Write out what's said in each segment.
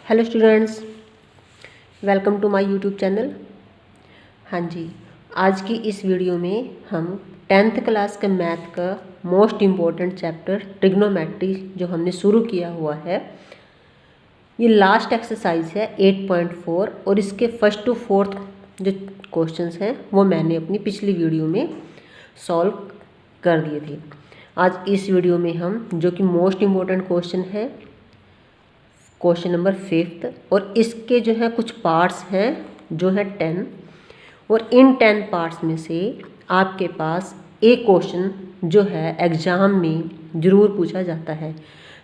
Hello students, welcome to my YouTube channel. हाँ जी, आज की इस वीडियो में हम 10th क्लास के मैथ का मोस्ट इम्पॉर्टेंट चैप्टर ट्रिग्नोमेट्री जो हमने शुरू किया हुआ है, ये लास्ट एक्सरसाइज है 8.4 और इसके फर्स्ट टू फोर्थ जो क्वेश्चंस हैं वो मैंने अपनी पिछली वीडियो में सॉल्व कर दिए थे। आज इस वीडियो में हम जो कि मोस्ट इम्पॉर्टेंट क्वेश्चन है क्वेश्चन नंबर 5 और इसके जो है कुछ पार्ट्स हैं जो है 10 और इन 10 पार्ट्स में से आपके पास एक क्वेश्चन जो है एग्ज़ाम में ज़रूर पूछा जाता है,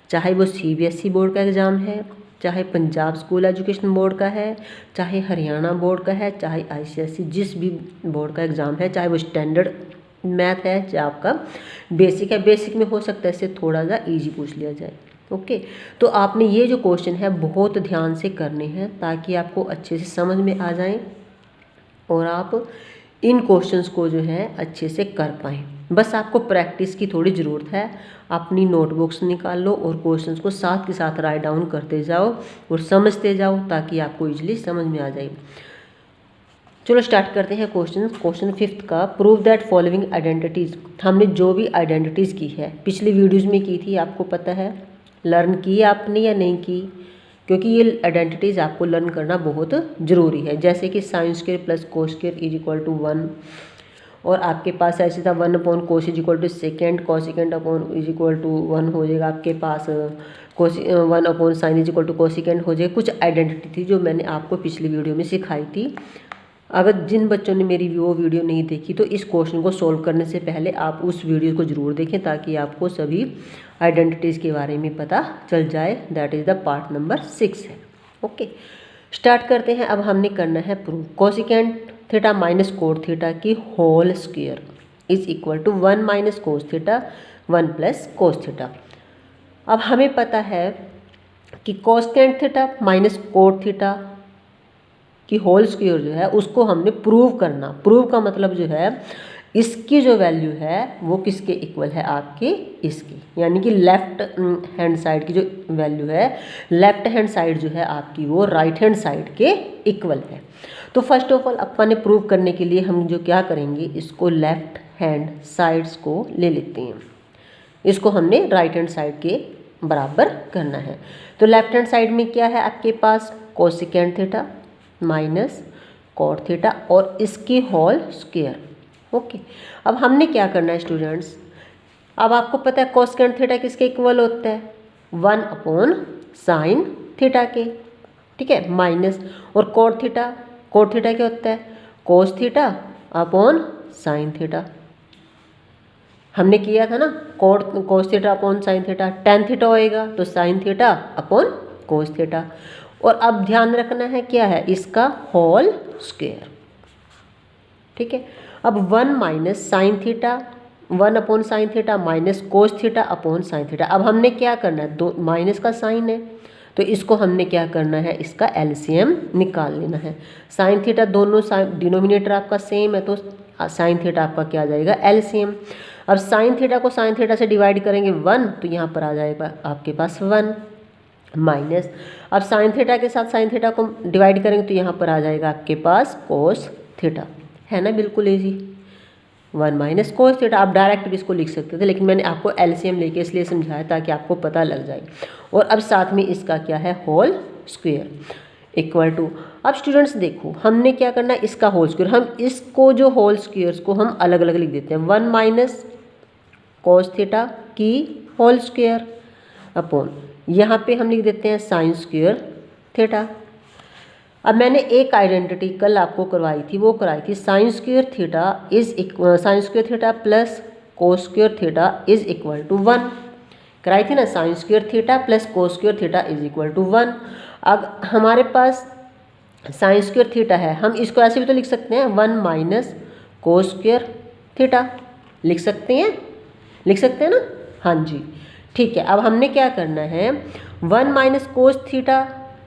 चाहे वो CBSE बोर्ड का एग्ज़ाम है, चाहे पंजाब स्कूल एजुकेशन बोर्ड का है, चाहे हरियाणा बोर्ड का है, चाहे ICSE जिस भी बोर्ड का एग्ज़ाम है, चाहे वो स्टैंडर्ड मैथ है, चाहे आपका बेसिक है। बेसिक में हो सकता है इससे थोड़ा सा ईजी पूछ लिया जाए। ओके, तो आपने ये जो क्वेश्चन है बहुत ध्यान से करने हैं ताकि आपको अच्छे से समझ में आ जाए और आप इन क्वेश्चंस को जो है अच्छे से कर पाएँ। बस आपको प्रैक्टिस की थोड़ी ज़रूरत है। अपनी नोटबुक्स निकाल लो और क्वेश्चंस को साथ के साथ राइट डाउन करते जाओ और समझते जाओ ताकि आपको इजीली समझ में आ जाए। चलो स्टार्ट करते हैं क्वेश्चन 5 का। Prove that following identities. हमने जो भी आइडेंटिटीज़ की है पिछली वीडियोज़ में की थी, आपको पता है, लर्न की आपने या नहीं की, क्योंकि ये आइडेंटिटीज़ आपको लर्न करना बहुत ज़रूरी है। जैसे कि sine square plus cos square is equal to 1 और आपके पास ऐसे था 1 upon cos is equal to secant, cosecant upon is equal to 1 हो जाएगा। आपके पास 1 upon sine is equal to cosecant हो जाएगा। कुछ आइडेंटिटी थी जो मैंने आपको पिछली वीडियो में सिखाई थी। अगर जिन बच्चों ने मेरी वो वीडियो नहीं देखी तो इस क्वेश्चन को सॉल्व करने से पहले आप उस वीडियो को ज़रूर देखें ताकि आपको सभी आइडेंटिटीज़ के बारे में पता चल जाए। That is the part number 6 है। ओके, स्टार्ट करते हैं। अब हमने करना है prove cosecant theta minus cot theta की whole square is equal to 1 minus cos theta 1 plus cos theta. अब हमें पता है कि cosecant theta minus cot theta कि होल स्क्वायर जो है उसको हमने प्रूव करना। प्रूव का मतलब जो है इसकी जो वैल्यू है वो किसके इक्वल है, आपके इसकी, यानी कि लेफ्ट हैंड साइड की जो वैल्यू है, लेफ्ट हैंड साइड जो है आपकी वो राइट हैंड साइड के इक्वल है। तो फर्स्ट ऑफ ऑल अपन ने प्रूव करने के लिए हम जो क्या करेंगे, इसको लेफ्ट हैंड साइड्स को ले लेते हैं, इसको हमने राइट हैंड साइड के बराबर करना है। तो लेफ्ट हैंड साइड में क्या है आपके पास, cosecant theta minus cot theta और इसकी होल स्क्वायर। ओके, अब हमने क्या करना है स्टूडेंट्स, अब आपको पता है कोसेकेंट थीटा किसके इक्वल होता है, 1 अपॉन साइन थीटा के, ठीक है, माइनस और कॉट थीटा क्या होता है, cos theta upon sine theta. हमने किया था ना, cos theta upon sine theta, tan theta होएगा तो sign theta upon cos theta. और अब ध्यान रखना है क्या है, इसका होल स्क्वायर, ठीक है। अब 1 minus sine theta 1 upon sign theta minus cos theta upon sine theta. अब हमने क्या करना है, दो माइनस का साइन है तो इसको हमने क्या करना है, इसका एलसीएम निकाल लेना है। साइन थीटा दोनों डिनोमिनेटर आपका सेम है तो साइन थीटा आपका क्या आ जाएगा, एलसीएम। अब साइन थीटा को साइन थीटा से डिवाइड करेंगे 1 तो यहाँ पर आ जाएगा आपके पास 1 माइनस, अब साइन थीटा के साथ साइन थीटा को डिवाइड करेंगे तो यहाँ पर आ जाएगा आपके पास कोस थीटा, है ना, बिल्कुल इजी, 1 माइनस कोस थीटा। आप डायरेक्ट भी इसको लिख सकते थे लेकिन मैंने आपको एलसीएम लेके इसलिए समझाया ताकि आपको पता लग जाए। और अब साथ में इसका क्या है, होल स्क्वायर इक्वल टू, अब स्टूडेंट्स देखो हमने क्या करना है, इसका होल स्क्वायर, हम इसको जो होल स्क्वायर्स को हम अलग अलग लिख देते हैं, 1 माइनस कोस थीटा की होल स्क्वायर अपॉन यहाँ पे हम लिख देते हैं साइन स्क्वायर थीटा। अब मैंने एक आइडेंटिटी कल आपको करवाई थी, वो कराई थी sine square theta sine square theta plus cos square theta is equal to 1 कराई थी ना, sine square theta plus cos square theta is equal to 1। अब हमारे पास साइन स्क्वायर थीटा है, हम इसको ऐसे भी तो लिख सकते हैं 1 माइनस कोस स्क्वायर थीटा, लिख सकते हैं ना, हाँ जी, ठीक है। अब हमने क्या करना है, 1 माइनस कोस थीटा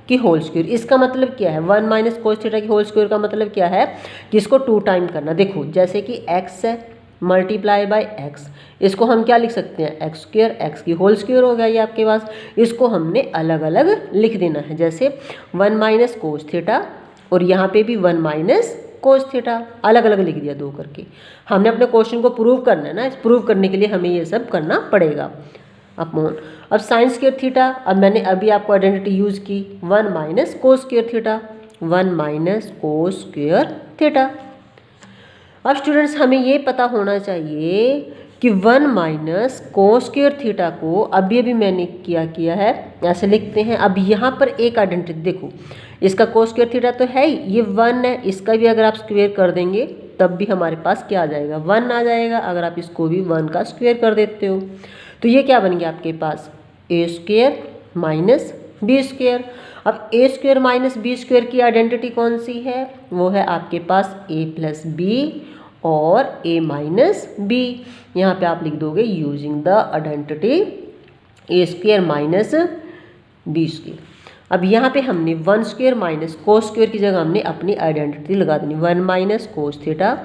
की होल स्क्वायर, इसका मतलब क्या है, 1 माइनस कोस थीटा की होल स्क्वायर का मतलब क्या है कि इसको 2 टाइम करना। देखो जैसे कि x है मल्टीप्लाई बाय एक्स। इसको हम क्या लिख सकते हैं, एक्स स्क्वेयर, एक्स की होल स्क्वेयर हो गया ये आपके पास। इसको हमने अलग अलग लिख देना है, जैसे 1 माइनस कोस थीटा और यहाँ पे भी 1 माइनस कोस थीटा, अलग अलग लिख दिया 2 करके। हमने अपने क्वेश्चन को प्रूव करना है ना, इस प्रूव करने के लिए हमें ये सब करना पड़ेगा। अपॉन अब साइन स्क्वेयर थीटा, अब मैंने अभी आपको आइडेंटिटी यूज़ की 1 minus cos square theta, 1 minus cos square theta. अब स्टूडेंट्स हमें ये पता होना चाहिए कि 1 माइनस कोस स्क्वेयर थीटा को अभी मैंने किया है, ऐसे लिखते हैं। अब यहाँ पर एक आइडेंटिटी देखो, इसका कोस स्क्वेयर थीटा तो है ही, ये 1 है, इसका भी अगर आप स्क्वेयर कर देंगे तब भी हमारे पास क्या आ जाएगा, 1 आ जाएगा। अगर आप इसको भी 1 का स्क्वेयर कर देते हो तो ये क्या बन गया आपके पास, ए स्क्वेयर माइनस बी स्क्वेयर। अब ए स्क्वेयर माइनस बी स्क्वेयर की आइडेंटिटी कौन सी है, वो है आपके पास ए प्लस बी और ए माइनस बी। यहाँ पे आप लिख दोगे using the identity A square minus B square. अब यहाँ पे हमने 1 स्क्वेयर माइनस कोस स्क्वेयर की जगह हमने अपनी आइडेंटिटी लगा देनी, 1 माइनस कोस थीटा,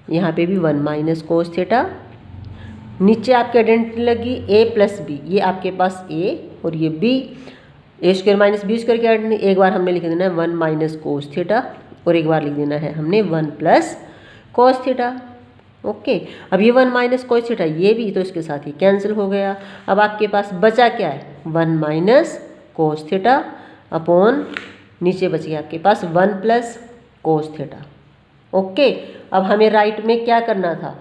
यहाँ पे भी 1 माइनस कोस थीटा। नीचे आपकी आइडेंटिटी लगी ए प्लस बी, ये आपके पास ए और ये बी, ए स्क्वेयर माइनस बी स्क्वेयर की आइडेंटिटी एक बार हमने लिख देना है 1 माइनस कोस थीटा और एक बार लिख देना है हमने 1 प्लस कोस थीटा। ओके, अब ये 1 माइनस कोस थीटा ये भी, तो इसके साथ ही कैंसिल हो गया। अब आपके पास बचा क्या है, 1 माइनस कोस थीटा अपॉन नीचे बच गया आपके पास 1 प्लस कोस थीटा। ओके, अब हमें राइट में क्या करना था,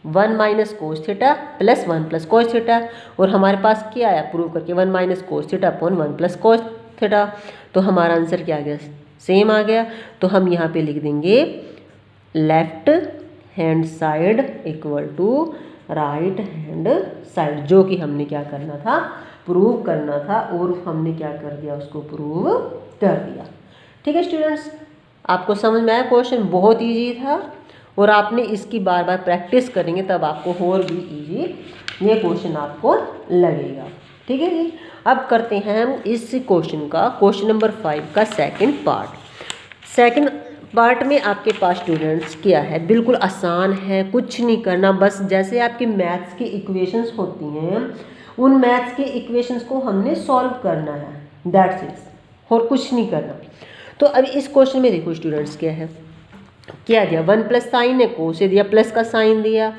1 minus cos theta plus 1 plus cos theta, और हमारे पास क्या आया प्रूव करके 1 minus cos theta upon 1 plus cos theta. तो हमारा आंसर क्या आ गया, सेम आ गया। तो हम यहाँ पे लिख देंगे left hand side equal to right hand side, जो कि हमने क्या करना था, प्रूव करना था, और हमने क्या कर दिया, उसको प्रूव कर दिया। ठीक है स्टूडेंट्स, आपको समझ में आया, क्वेश्चन बहुत इजी था और आपने इसकी बार बार प्रैक्टिस करेंगे तब आपको और भी इजी ये क्वेश्चन आपको लगेगा। ठीक है जी, अब करते हैं हम इस क्वेश्चन का, क्वेश्चन नंबर 5 का सेकंड पार्ट। सेकंड पार्ट में आपके पास स्टूडेंट्स क्या है, बिल्कुल आसान है, कुछ नहीं करना, बस जैसे आपके मैथ्स की इक्वेशंस होती हैं उन मैथ्स के इक्वेशंस को हमने सॉल्व करना है, दैट्स इट, और कुछ नहीं करना। तो अब इस क्वेश्चन में देखो स्टूडेंट्स क्या है, क्या दिया, 1 प्लस साइन है, कोस से दिया, प्लस का साइन दिया,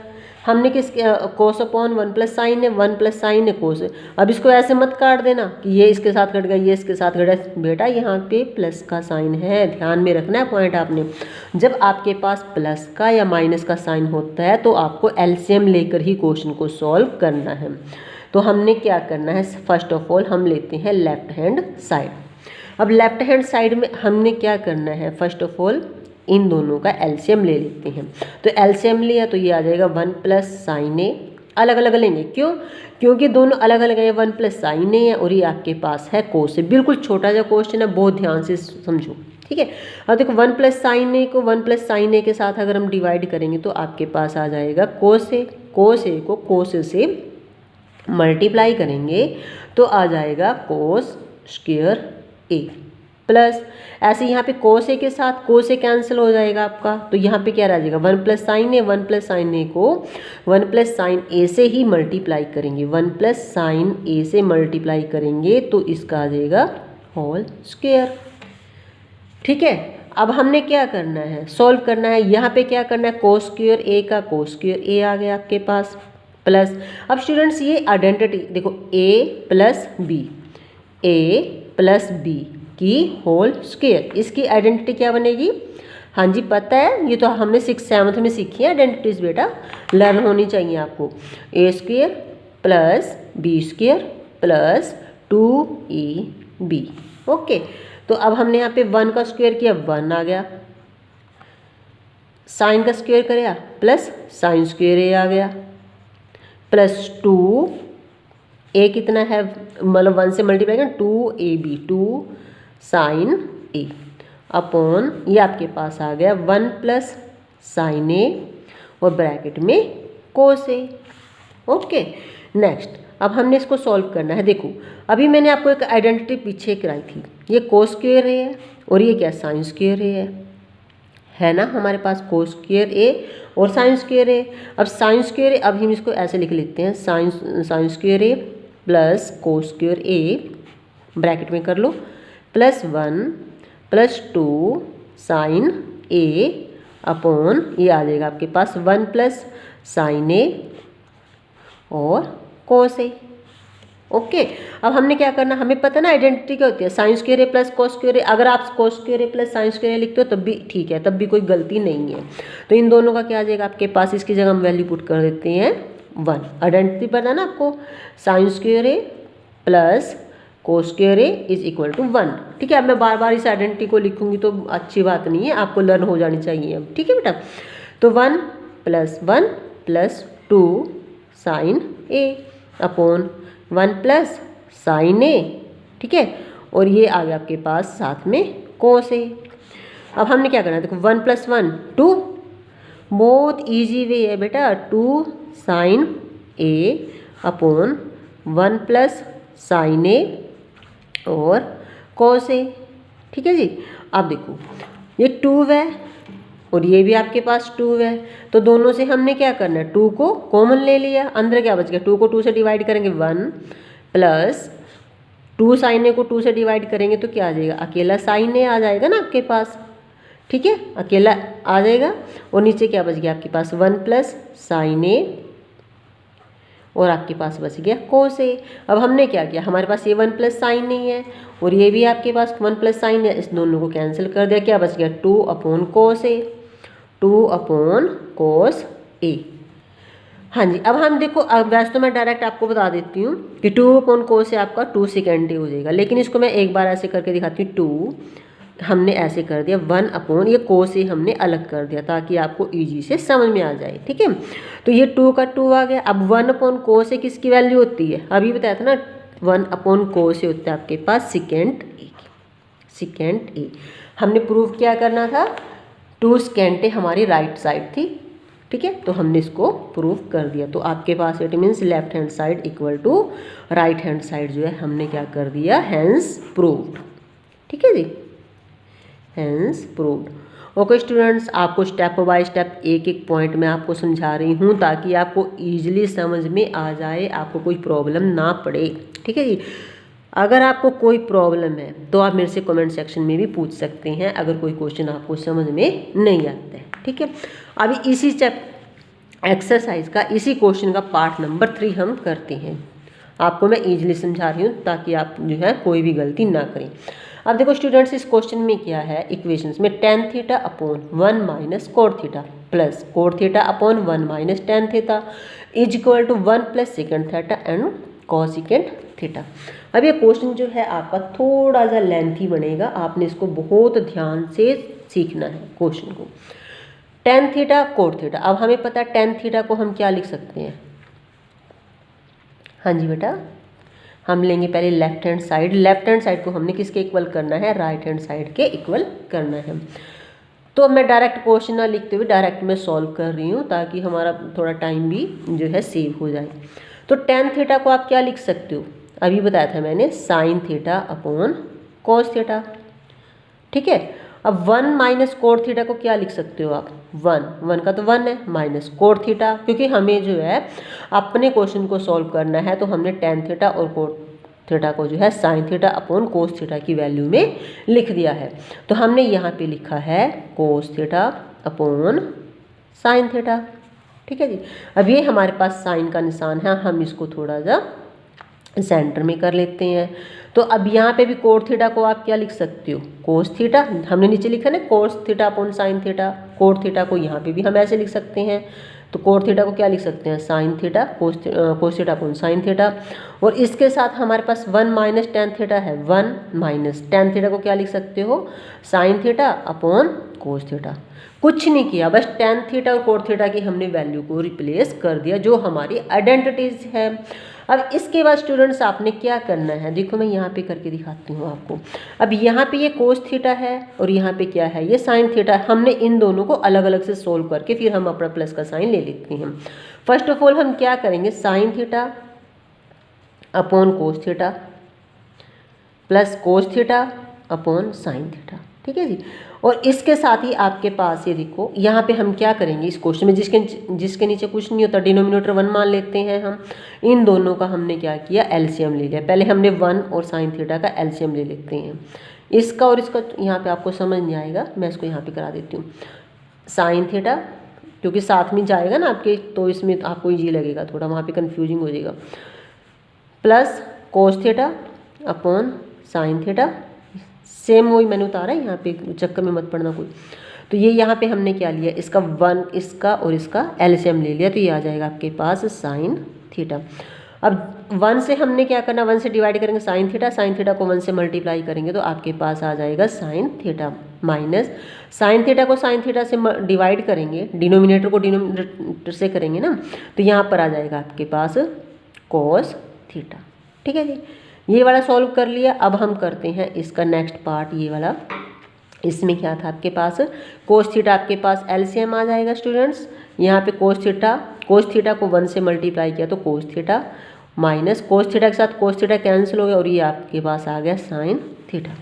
हमने किस कोस अपॉन 1 प्लस साइन है, 1 प्लस साइन है कोस। अब इसको ऐसे मत काट देना कि ये इसके साथ कट गया, ये इसके साथ कट गया, बेटा यहाँ पे प्लस का साइन है, ध्यान में रखना है पॉइंट आपने। जब आपके पास प्लस का या माइनस का साइन होता है तो आपको एलसीएम लेकर ही क्वेश्चन को सॉल्व करना है। तो हमने क्या करना है, फर्स्ट ऑफ ऑल हम लेते हैं लेफ्ट हैंड साइड। अब लेफ्ट हैंड साइड में हमने क्या करना है, फर्स्ट ऑफ ऑल इन दोनों का एलसीएम ले लेते हैं। तो एलसीएम लिया तो ये आ जाएगा 1 प्लस साइन ए, अलग अलग लेंगे, क्यों, क्योंकि दोनों अलग अलग है, 1 प्लस साइन ए है और ये आपके पास है कोस ए। बिल्कुल छोटा सा क्वेश्चन है, बहुत ध्यान से समझो, ठीक है। अब देखो 1 प्लस साइन ए को 1 प्लस साइन ए के साथ अगर हम डिवाइड करेंगे तो आपके पास आ जाएगा कोस ए। कोस ए को कोस ए से मल्टीप्लाई करेंगे तो आ जाएगा कोस स्क्वायर ए प्लस, ऐसे यहाँ पे कोस ए के साथ कोस ए कैंसिल हो जाएगा आपका, तो यहाँ पे क्या रह जाएगा 1 प्लस साइन ए, 1 प्लस साइन ए को 1 प्लस साइन ए से ही मल्टीप्लाई करेंगे, 1 प्लस साइन ए से मल्टीप्लाई करेंगे तो इसका आ जाएगा होल स्क्वायर। ठीक है, अब हमने क्या करना है, सॉल्व करना है। यहाँ पे क्या करना है, कोस स्क्वायर ए का कोस स्क्वायर ए आ गया आपके पास प्लस। अब स्टूडेंट्स ये आइडेंटिटी देखो, ए plus B, A plus B की होल स्क्वायर, इसकी आइडेंटिटी क्या बनेगी, हाँ जी पता है, ये तो हमने 6th 7th में सीखी है आइडेंटिटीज, बेटा लर्न होनी चाहिए आपको। A square plus B square plus 2ab। Okay, तो अब हमने यहाँ पे 1 का स्क्वायर किया, 1 आ गया, साइन का स्क्वायर करेगा प्लस साइन स्क्वायर ए आ गया, प्लस 2 ए कितना है, मतलब 1 से मल्टीप्लाई करें 2ab, 2 साइन ए अपॉन ये आपके पास आ गया 1 प्लस साइन ए और ब्रैकेट में कोस ए। ओके, नेक्स्ट अब हमने इसको सॉल्व करना है। देखो अभी मैंने आपको एक आइडेंटिटी पीछे कराई थी, ये कोस स्क्वायर है और ये क्या साइन स्क्वायर है ना हमारे पास कोस स्क्वायर ए और साइन स्क्वायर ए। अब साइन स्क्वायर ए, अब हम इसको ऐसे लिख लेते हैं, sign square A plus cos square A, bracket में कर लो, plus 1 plus 2 sign A upon, ये आ जाएगा आपके पास 1 प्लस साइन ए और कोस ए। ओके, अब हमने क्या करना, हमें पता ना आइडेंटिटी क्या होती है, sine square A plus cos square ए। अगर आप कोस square A plus sign square ए लिखते हो तब भी ठीक है, तब भी कोई गलती नहीं है। तो इन दोनों का क्या आ जाएगा आपके पास, इसकी जगह हम वैल्यू पुट कर देते हैं 1। आइडेंटिटी पता ना आपको, sine square A plus cos square A is equal to 1। ठीक है, अब मैं बार बार इस आइडेंटिटी को लिखूंगी तो अच्छी बात नहीं है, आपको लर्न हो जानी चाहिए अब। ठीक है बेटा, तो 1 plus 2 sign A upon 1 plus sine ए। ठीक है, और ये आ गया आपके पास साथ में कोस ए। अब हमने क्या करना है, देखो 1 प्लस 1 2, बहुत इजी वे है बेटा, 2 sign A upon 1 plus sine ए और कोस ए। ठीक है जी, अब देखो ये 2 है और ये भी आपके पास 2 है, तो दोनों से हमने क्या करना है, 2 को कॉमन ले लिया, अंदर क्या बच गया, 2 को 2 से डिवाइड करेंगे 1 प्लस 2 साइन ए को 2 से डिवाइड करेंगे तो क्या आ जाएगा, अकेला साइन ए आ जाएगा ना आपके पास। ठीक है, अकेला आ जाएगा और नीचे क्या बच गया आपके पास 1 प्लस साइन ए और आपके पास बच गया कोस ए। अब हमने क्या किया, हमारे पास ये 1 प्लस साइन नहीं है और ये भी आपके पास 1 प्लस साइन है, इस दोनों को कैंसिल कर दिया, क्या बच गया 2 अपॉन कोस ए, 2 अपॉन कोस ए। हाँ जी, अब हम देखो, अब वैसे तो मैं डायरेक्ट आपको बता देती हूँ कि 2 अपॉन कोस ए आपका 2 सेकेंड ए हो जाएगा, लेकिन इसको मैं एक बार ऐसे करके दिखाती हूँ। 2 हमने ऐसे कर दिया, 1 अपॉन ये कोस ए हमने अलग कर दिया ताकि आपको इजी से समझ में आ जाए। ठीक है, तो ये 2 का 2 आ गया। अब 1 अपॉन कोस ए किसकी वैल्यू होती है, अभी बताया था ना, 1 अपॉन कोस ए होता है आपके पास सेकेंड ए। सेकेंड ए हमने प्रूव क्या करना था, 2 सेकेंड ए हमारी राइट साइड थी। ठीक है, तो हमने इसको प्रूव कर दिया, तो आपके पास it means left hand side equal to right hand side जो है हमने क्या कर दिया, हैंस प्रूव्ड। ठीक है जी, हैंस प्रूव्ड। ओके स्टूडेंट्स, आपको स्टेप बाय स्टेप एक एक पॉइंट में आपको समझा रही हूँ ताकि आपको ईजिली समझ में आ जाए, आपको कोई प्रॉब्लम ना पड़े। ठीक है जी, अगर आपको कोई प्रॉब्लम है तो आप मेरे से कमेंट सेक्शन में भी पूछ सकते हैं अगर कोई क्वेश्चन आपको समझ में नहीं आता है। ठीक है, अभी इसी एक्सरसाइज का इसी क्वेश्चन का पार्ट नंबर 3 हम करते हैं। आपको मैं ईजिली समझा रही हूँ ताकि आप जो है कोई भी गलती ना करें। अब देखो स्टूडेंट्स, इस क्वेश्चन में क्या है, इक्वेशंस में tan theta upon 1 minus cot theta plus cot theta upon 1 minus tan theta is equal to 1 plus secant theta and cosecant theta. अब ये क्वेश्चन जो है आपका थोड़ा सा लेंथी बनेगा, आपने इसको बहुत ध्यान से सीखना है क्वेश्चन को। tan थीटा कोट थीटा, अब हमें पता है tan थीटा को हम क्या लिख सकते हैं, हाँ जी बेटा, हम लेंगे पहले लेफ्ट हैंड साइड को हमने किसके इक्वल करना है, राइट हैंड साइड के इक्वल करना है। तो मैं डायरेक्ट क्वेश्चन ना लिखते हुए डायरेक्ट मैं सॉल्व कर रही हूँ ताकि हमारा थोड़ा टाइम भी जो है सेव हो जाए। तो tan थीटा को आप क्या लिख सकते हो, अभी बताया था मैंने, sign theta upon cos theta. ठीक है, अब 1 माइनस कोट थीटा को क्या लिख सकते हो आप, 1 का तो 1 है, माइनस कोट थीटा, क्योंकि हमें जो है अपने क्वेश्चन को सॉल्व करना है तो हमने tan थीटा और कोट थीटा को जो है sign theta upon cos theta की वैल्यू में लिख दिया है। तो हमने यहाँ पे लिखा है cos theta upon sine theta. ठीक है जी, अब ये हमारे पास साइन का निशान है, हम इसको थोड़ा सा सेंटर में कर लेते हैं। तो अब यहाँ पे भी कोट थीटा को आप क्या लिख सकते हो, कोस थीटा, हमने नीचे लिखा ना cos theta upon sine theta, cot theta को यहाँ पे भी हम ऐसे लिख सकते हैं। तो कोट थीटा को क्या लिख सकते हैं, sign theta, cos theta upon sine theta, और इसके साथ हमारे पास 1 माइनस tan थीटा है, 1 माइनस tan थीटा को क्या लिख सकते हो, sign theta upon cos theta. कुछ नहीं किया, बस tan थीटा और कोट थीटा की हमने वैल्यू को रिप्लेस कर दिया जो हमारी आइडेंटिटीज है। अब इसके बाद स्टूडेंट्स आपने क्या करना है, देखो मैं यहाँ पे करके दिखाती हूँ आपको। अब यहाँ पे ये कोस थीटा है और यहाँ पे क्या है, ये साइन थीटा है। हमने इन दोनों को अलग अलग से सोल्व करके फिर हम अपना प्लस का साइन ले लेते हैं। फर्स्ट ऑफ ऑल हम क्या करेंगे, sign theta upon cos theta plus cos theta upon sine theta. ठीक है जी। और इसके साथ ही आपके पास ये देखो यहाँ पे हम क्या करेंगे इस क्वेश्चन में, जिसके नीचे कुछ नहीं होता, डिनोमिनेटर 1 मान लेते हैं हम। इन दोनों का हमने क्या किया, एलसीएम ले लिया। पहले हमने 1 और साइन थीटा का एलसीएम ले लेते हैं। इसका और इसका यहाँ पे आपको समझ नहीं आएगा, मैं इसको यहाँ पे करा देती हूँ। साइन थीटा क्योंकि साथ में जाएगा ना आपके, तो इसमें आपको ईजी लगेगा, थोड़ा वहाँ पे कन्फ्यूजिंग हो जाएगा। Plus cos theta upon sine theta, same वही मैंने उतारा है, यहाँ पे चक्कर में मत पड़ना कोई। तो ये यहाँ पे हमने क्या लिया, इसका 1 इसका और इसका एलसीएम ले लिया, तो ये आ जाएगा आपके पास साइन थीटा। अब 1 से हमने क्या करना, 1 से डिवाइड करेंगे साइन थीटा को 1 से मल्टीप्लाई करेंगे तो आपके पास आ जाएगा sign theta, minus sine theta को साइन थीटा से डिवाइड करेंगे, डिनोमिनेटर को डिनोमिनेटर से करेंगे ना, तो यहाँ पर आ जाएगा आपके पास कोस थीटा। ठीक है जी, ये वाला सॉल्व कर लिया। अब हम करते हैं इसका नेक्स्ट पार्ट, ये वाला। इसमें क्या था आपके पास, कोस थीटा आपके पास एलसीएम आ जाएगा स्टूडेंट्स। यहाँ पे कोस थीटा को 1 से मल्टीप्लाई किया तो cos theta, minus cos theta के साथ कोस थीटा कैंसिल हो गया और ये आपके पास आ गया साइन थीटा।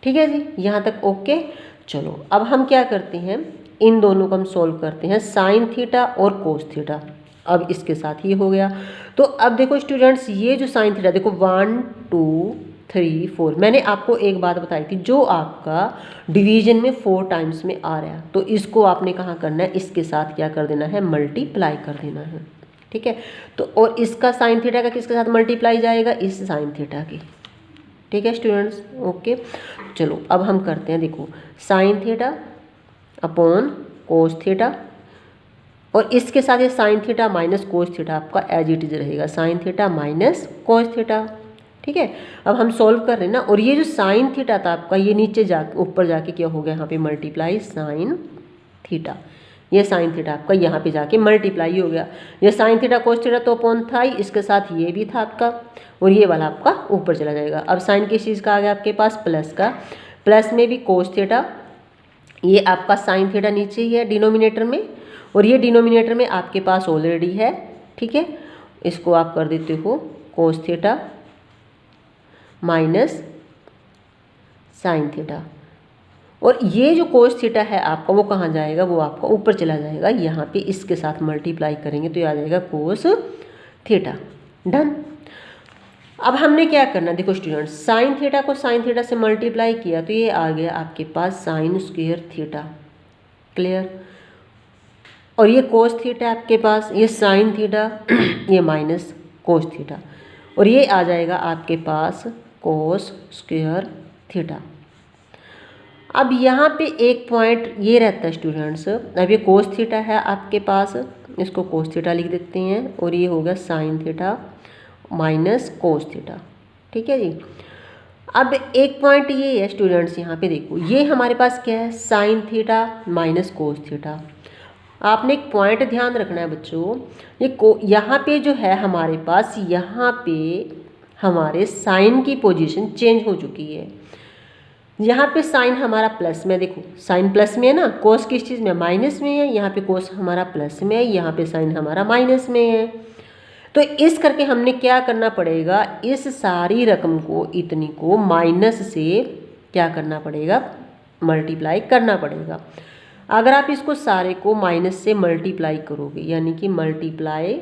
ठीक है जी, यहाँ तक ओके। चलो अब हम क्या करते हैं, इन दोनों को हम सोल्व करते हैं, साइन थीटा और कोस थीटा। अब इसके साथ ये हो गया। तो अब देखो स्टूडेंट्स, ये जो साइन थीटा देखो 1 2 3 4, मैंने आपको एक बात बताई थी, जो आपका डिवीजन में 4 टाइम्स में आ रहा है तो इसको आपने कहाँ करना है, इसके साथ क्या कर देना है, मल्टीप्लाई कर देना है। ठीक है, तो और इसका साइन थीटा का किसके साथ मल्टीप्लाई जाएगा, इस साइन थीटा की। ठीक है स्टूडेंट्स, ओके। चलो अब हम करते हैं, देखो sign theta upon cos theta, और इसके साथ ये sign theta minus cos theta आपका एज इट इज रहेगा, sign theta minus cos theta. ठीक है, अब हम सॉल्व कर रहे हैं ना, और ये जो साइन थीटा था आपका, ये नीचे जा ऊपर जाके क्या हो गया, यहाँ पे मल्टीप्लाई साइन थीटा, ये साइन थीटा आपका यहाँ पे जाके मल्टीप्लाई हो गया। ये साइन थीटा कोस थीटा तो अपॉन था ही, इसके साथ ये भी था आपका, और ये वाला आपका ऊपर चला जाएगा। अब साइन किस चीज़ का आ गया आपके पास, प्लस का, प्लस में भी कोस थीटा, ये आपका साइन थीटा नीचे ही है डिनोमिनेटर में, और ये डिनोमिनेटर में आपके पास ऑलरेडी है। ठीक है, इसको आप कर देते हो cos theta minus sign theta, और ये जो कोस थीटा है आपका वो कहाँ जाएगा, वो आपका ऊपर चला जाएगा, यहाँ पे इसके साथ मल्टीप्लाई करेंगे तो ये आ जाएगा कोस थीटा। डन। अब हमने क्या करना, देखो स्टूडेंट्स, साइन थीटा को साइन थीटा से मल्टीप्लाई किया तो ये आ गया आपके पास साइन स्क्वायर थीटा। क्लियर, और ये कोस थीटा आपके पास, ये साइन थीटा ये माइनस कोस थीटा, और ये आ जाएगा आपके पास कोस स्क्वायर थीटा। अब यहाँ पे एक पॉइंट ये रहता है स्टूडेंट्स, अब ये कोस थीटा है आपके पास, इसको कोस थीटा लिख देते हैं, और ये होगा sign theta minus cos theta. ठीक है जी, अब एक पॉइंट ये है स्टूडेंट्स, यहाँ पे देखो ये हमारे पास क्या है, sign theta minus cos theta. आपने एक पॉइंट ध्यान रखना है बच्चों, ये यहाँ पे जो है हमारे पास, यहाँ पे हमारे साइन की पोजीशन चेंज हो चुकी है। यहाँ पे साइन हमारा प्लस में, देखो साइन प्लस में है ना, कोस किस चीज़ में, माइनस में है, यहाँ पे कोस हमारा प्लस में है, यहाँ पे साइन हमारा माइनस में है। तो इस करके हमने क्या करना पड़ेगा, इस सारी रकम को, इतनी को माइनस से क्या करना पड़ेगा, मल्टीप्लाई करना पड़ेगा। अगर आप इसको सारे को माइनस से मल्टीप्लाई करोगे, यानी कि मल्टीप्लाई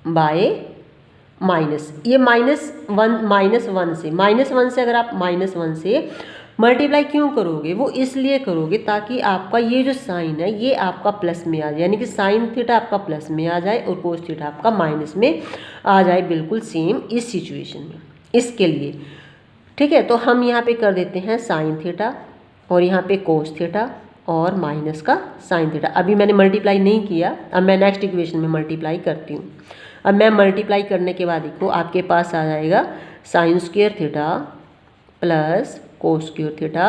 बाय माइनस, ये माइनस वन से अगर आप -1 से मल्टीप्लाई क्यों करोगे, वो इसलिए करोगे ताकि आपका ये जो साइन है ये आपका प्लस में आ जाए, यानी कि साइन थीटा आपका प्लस में आ जाए और कोस थीटा आपका माइनस में आ जाए, बिल्कुल सेम इस सिचुएशन में, इसके लिए। ठीक है, तो हम यहाँ पे कर देते हैं साइन थीटा और यहाँ पे कोस थीटा और माइनस का साइन थीटा। अभी मैंने मल्टीप्लाई नहीं किया, अब मैं नेक्स्ट इक्वेशन में मल्टीप्लाई करती हूँ। अब मैं मल्टीप्लाई करने के बाद देखो आपके पास आ जाएगा sign square theta plus cos square theta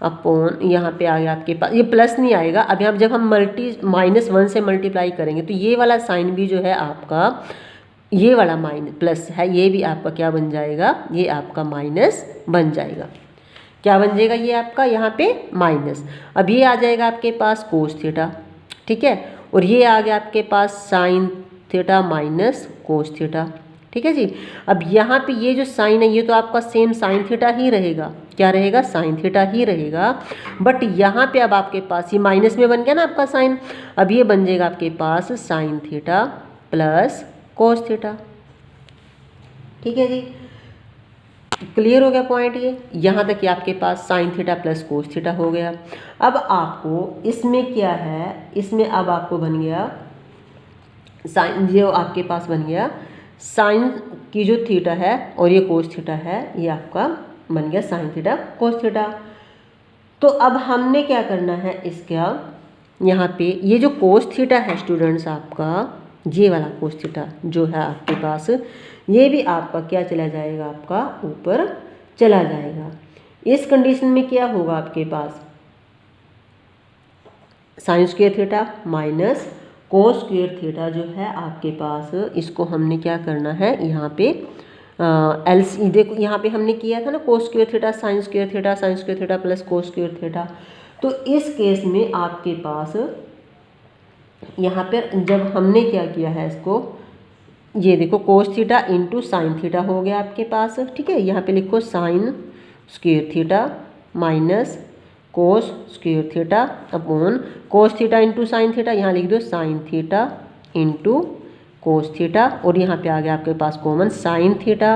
upon, यहाँ पे आ गया आपके पास, ये प्लस नहीं आएगा अभी, हम जब हम -1 से मल्टीप्लाई करेंगे तो ये वाला साइन भी जो है आपका, ये वाला माइनस प्लस है, ये भी आपका क्या बन जाएगा, ये आपका माइनस बन जाएगा। क्या बन जाएगा, ये आपका यहाँ पे माइनस। अब ये आ जाएगा आपके पास कोस थीटा, ठीक है, और ये आ गया आपके पास sine theta minus cos theta. ठीक है जी। अब यहाँ पे ये जो साइन है ये तो आपका सेम साइन थीटा ही रहेगा, क्या रहेगा, साइन थीटा ही रहेगा। बट यहाँ पे अब आपके पास ये माइनस में बन गया ना आपका साइन, अब ये बन जाएगा आपके पास sine theta plus cos theta. ठीक है जी, क्लियर हो गया पॉइंट ये, यहाँ तक कि आपके पास sine theta plus cos theta हो गया। अब आपको इसमें क्या है, इसमें अब आपको बन गया साइन, जो आपके पास बन गया साइन की जो थीटा है और ये कोस थीटा है, ये आपका बन गया साइन थीटा कोस थीटा। तो अब हमने क्या करना है, इसका यहाँ पे ये जो कोस थीटा है स्टूडेंट्स आपका, ये वाला कोस थीटा जो है आपके पास, ये भी आपका क्या चला जाएगा, आपका ऊपर चला जाएगा। इस कंडीशन में क्या होगा आपके पास, sine square theta minus cos square theta जो है आपके पास, इसको हमने क्या करना है यहाँ पे एलसी, देखो यहाँ पे हमने किया था ना कोस square theta sine square theta, sine square theta plus cos square theta. तो इस केस में आपके पास यहाँ पर जब हमने क्या किया है इसको, ये देखो cos theta into sine theta हो गया आपके पास। ठीक है, यहाँ पे लिखो sine square theta minus cos square theta upon cos theta into sine theta, यहाँ लिख दो sine theta into cos theta, और यहाँ पे आ गया आपके पास common sine theta